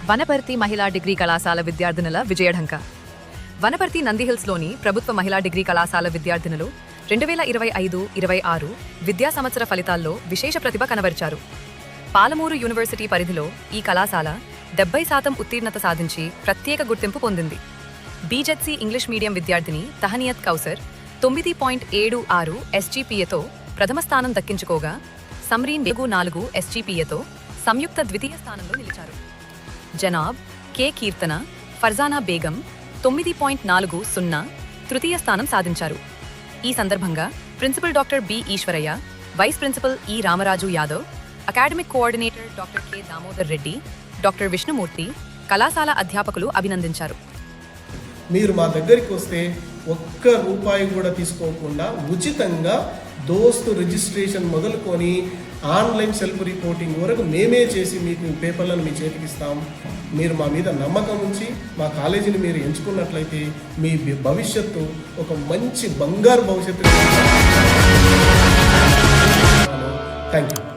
వనపర్తి మహిళా డిగ్రీ కళాశాల విద్యార్థినుల విజయఢంక. వనపర్తి నందిహిల్స్లోని ప్రభుత్వ మహిళా డిగ్రీ కళాశాల విద్యార్థినులు 2025-26 విద్యా సంవత్సర ఫలితాల్లో విశేష ప్రతిభ కనబరిచారు. పాలమూరు యూనివర్సిటీ పరిధిలో ఈ కళాశాల 70% ఉత్తీర్ణత సాధించి ప్రత్యేక గుర్తింపు పొందింది. బీజెడ్సీ ఇంగ్లీష్ మీడియం విద్యార్థిని తహనియత్ కౌసర్ 9.76 SGPAతో ప్రథమ స్థానం దక్కించుకోగా, సమ్రీన్ 4 SGPAతో సంయుక్త ద్వితీయ స్థానంలో నిలిచారు. జనాబ్ కె కీర్తన, ఫర్జానా బేగం 9.40 తృతీయ స్థానం సాధించారు. ఈ సందర్భంగా principal doctor B Eshwaraiah, vice principal E Ramaraju Yadav, academic coordinator doctor K Damodar Reddy, doctor Vishnumurthy, కళాశాల అధ్యాపకులు అభినందించారు. మీరు మా దగ్గరికి వస్తే ఒక్క రూపాయి కూడా తీసుకోకుండా ఉచితంగా దోస్తు రిజిస్ట్రేషన్ మొదలుకొని ఆన్లైన్ సెల్ఫ్ రిపోర్టింగ్ వరకు మేమే చేసి మీకు పేపర్లను మీ చేతికి ఇస్తాం. మీరు మా మీద నమ్మకం ఉంచి మా కాలేజీని మీరు ఎంచుకున్నట్లయితే మీ భవిష్యత్తు ఒక మంచి బంగారు భవిష్యత్తు. Thank you.